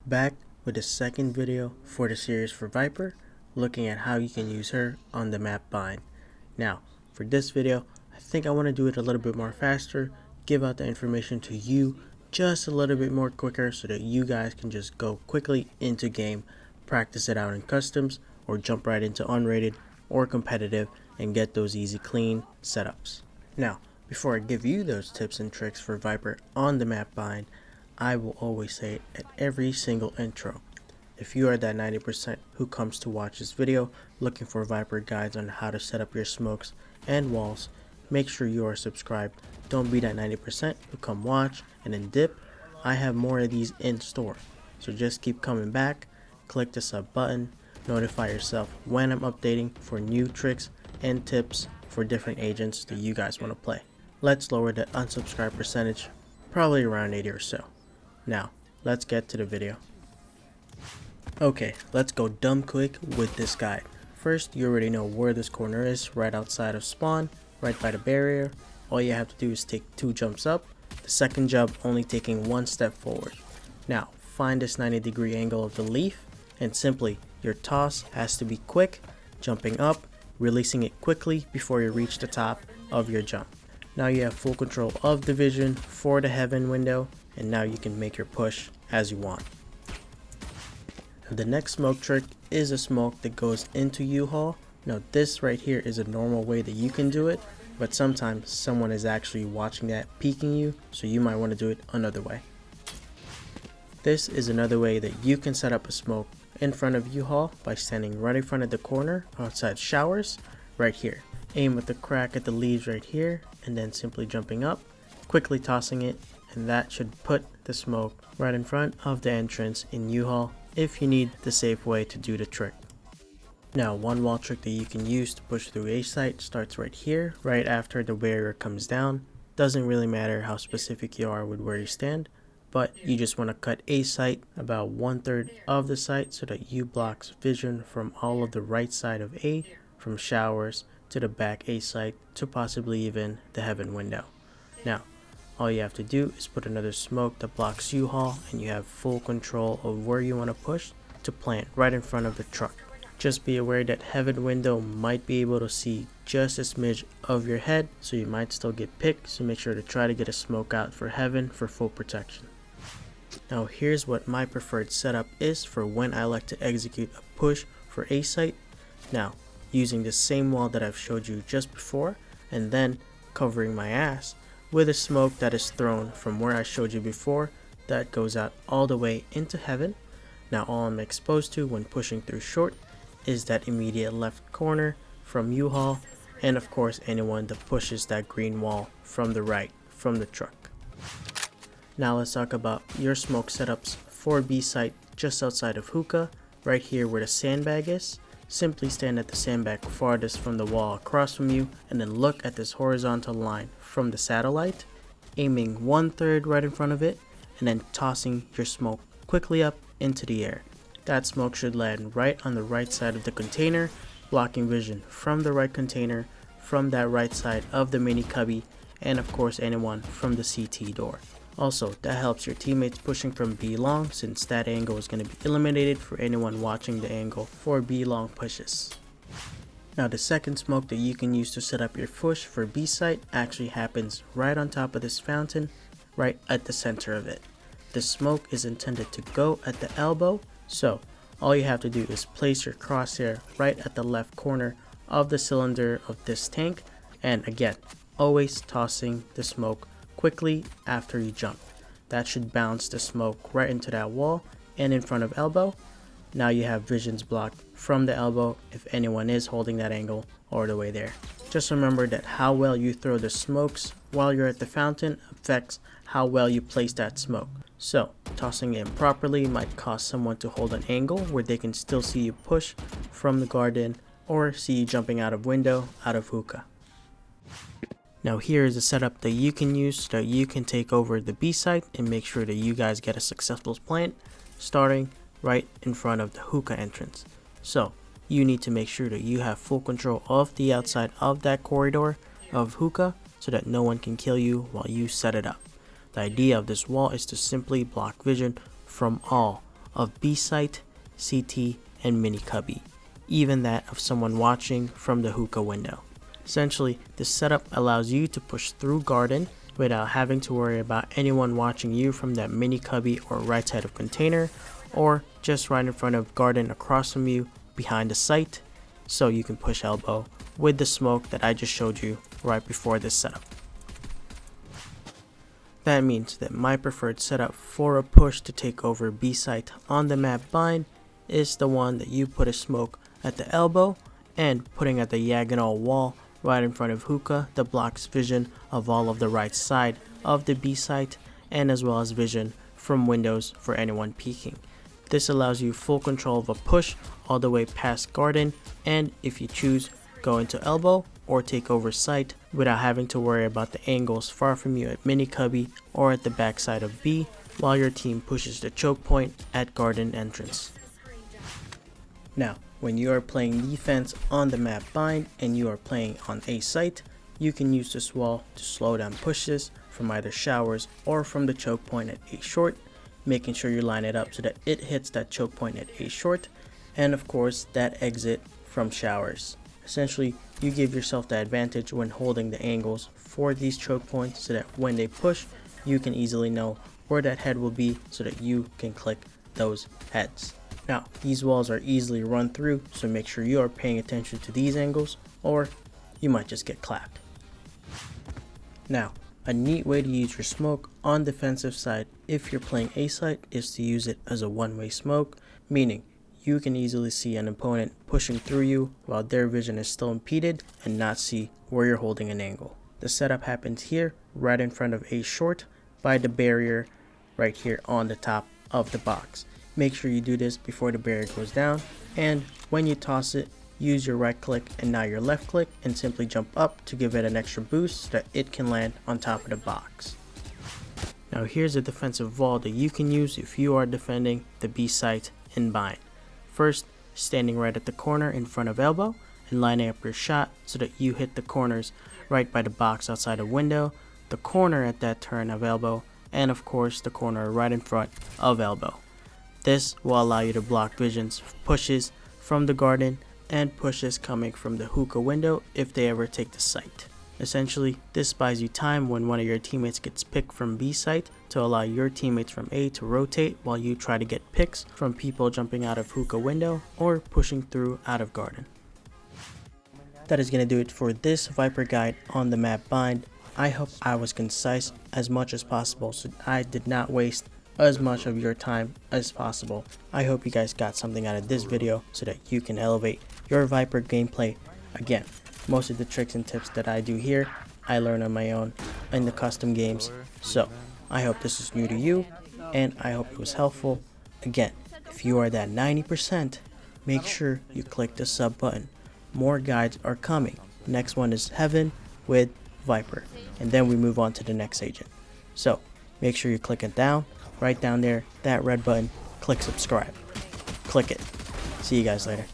Back with the second video for the series for Viper, looking at how you can use her on the map bind. Now, for this video, I think I want to do it a little bit more faster, give out the information to you just a little bit more quicker so that you guys can just go quickly into game, practice it out in customs, or jump right into unrated or competitive and get those easy clean setups. Now, before I give you those tips and tricks for Viper on the map bind, I will always say it at every single intro. If you are that 90% who comes to watch this video looking for Viper guides on how to set up your smokes and walls, make sure you are subscribed. Don't be that 90% who come watch and then dip. I have more of these in store. So just keep coming back, click the sub button, notify yourself when I'm updating for new tricks and tips for different agents that you guys want to play. Let's lower the unsubscribe percentage, probably around 80 or so. Now, let's get to the video. Okay, let's go dumb quick with this guide. First, you already know where this corner is, right outside of spawn, right by the barrier. All you have to do is take 2 jumps up, the second jump only taking 1 step forward. Now, find this 90-degree angle of the leaf, and simply, your toss has to be quick, jumping up, releasing it quickly before you reach the top of your jump. Now you have full control of the vision for the heaven window, and now you can make your push as you want. The next smoke trick is a smoke that goes into U-Haul. Now this right here is a normal way that you can do it, but sometimes someone is actually watching that, peeking you, so you might want to do it another way. This is another way that you can set up a smoke in front of U-Haul by standing right in front of the corner outside showers, right here. Aim at the crack at the leaves right here, and then simply jumping up, quickly tossing it, and that should put the smoke right in front of the entrance in U-Haul if you need the safe way to do the trick. Now, one wall trick that you can use to push through a site starts right here, right after the barrier comes down. Doesn't really matter how specific you are with where you stand, but you just want to cut a site about 1/3 of the site so that you blocks vision from all of the right side of A, from showers to the back A site to possibly even the heaven window. Now, all you have to do is put another smoke that blocks U-Haul, and you have full control of where you want to push to plant right in front of the truck. Just be aware that heaven window might be able to see just a smidge of your head, so you might still get picked, so make sure to try to get a smoke out for heaven for full protection. Now here's what my preferred setup is for when I like to execute a push for a site. Now, using the same wall that I've showed you just before, and then covering my ass with a smoke that is thrown from where I showed you before that goes out all the way into heaven. Now all I'm exposed to when pushing through short is that immediate left corner from U-Haul, and of course anyone that pushes that green wall from the right from the truck. Now let's talk about your smoke setups for B site just outside of hookah, right here where the sandbag is. Simply stand at the sandbag farthest from the wall across from you, and then look at this horizontal line from the satellite, aiming 1/3 right in front of it, and then tossing your smoke quickly up into the air. That smoke should land right on the right side of the container, blocking vision from the right container, from that right side of the mini cubby, and of course anyone from the CT door. Also, that helps your teammates pushing from B long, since that angle is going to be eliminated for anyone watching the angle for B long pushes. Now the second smoke that you can use to set up your push for B site actually happens right on top of this fountain, right at the center of it. The smoke is intended to go at the elbow, so all you have to do is place your crosshair right at the left corner of the cylinder of this tank, and again, always tossing the smoke quickly after you jump. That should bounce the smoke right into that wall and in front of elbow. Now you have visions blocked from the elbow if anyone is holding that angle all the way there. Just remember that how well you throw the smokes while you're at the fountain affects how well you place that smoke. So tossing it improperly might cause someone to hold an angle where they can still see you push from the garden or see you jumping out of window out of hookah. Now here is a setup that you can use so that you can take over the B site and make sure that you guys get a successful plant, starting right in front of the hookah entrance. So you need to make sure that you have full control of the outside of that corridor of hookah so that no one can kill you while you set it up. The idea of this wall is to simply block vision from all of B site, CT, and mini cubby, even that of someone watching from the hookah window. Essentially, this setup allows you to push through garden without having to worry about anyone watching you from that mini cubby or right side of container, or just right in front of garden across from you behind the site, so you can push elbow with the smoke that I just showed you right before this setup. That means that my preferred setup for a push to take over B site on the map bind is the one that you put a smoke at the elbow and putting at the diagonal wall right in front of hookah that blocks vision of all of the right side of the B site, and as well as vision from windows for anyone peeking. This allows you full control of a push all the way past garden, and if you choose, go into elbow or take over site without having to worry about the angles far from you at mini cubby or at the back side of B while your team pushes the choke point at garden entrance. Now, when you are playing defense on the map bind and you are playing on A site, you can use this wall to slow down pushes from either showers or from the choke point at A short, making sure you line it up so that it hits that choke point at A short, and of course that exit from showers. Essentially, you give yourself the advantage when holding the angles for these choke points so that when they push, you can easily know where that head will be so that you can click those heads. Now, these walls are easily run through, so make sure you are paying attention to these angles or you might just get clapped. Now, a neat way to use your smoke on defensive side if you're playing A site is to use it as a one-way smoke, meaning you can easily see an opponent pushing through you while their vision is still impeded and not see where you're holding an angle. The setup happens here right in front of A short by the barrier right here on the top of the box. Make sure you do this before the barrier goes down, and when you toss it, use your right click and now your left click and simply jump up to give it an extra boost so that it can land on top of the box. Now here's a defensive wall that you can use if you are defending the B site in bind. First, standing right at the corner in front of elbow and lining up your shot so that you hit the corners right by the box outside of window, the corner at that turn of elbow, and of course the corner right in front of elbow. This will allow you to block visions, pushes from the garden, and pushes coming from the hookah window if they ever take the site. Essentially, this buys you time when one of your teammates gets picked from B site to allow your teammates from A to rotate while you try to get picks from people jumping out of hookah window or pushing through out of garden. That is going to do it for this Viper guide on the map bind. I hope I was concise as much as possible so I did not waste as much of your time as possible. I hope you guys got something out of this video so that you can elevate your Viper gameplay. Again, most of the tricks and tips that I do here, I learn on my own in the custom games. So, I hope this is new to you, and I hope it was helpful. Again, if you are that 90%, make sure you click the sub button. More guides are coming. Next one is Heaven with Viper, and then we move on to the next agent. So, make sure you click it down, right down there, that red button, click subscribe. Click it. See you guys later.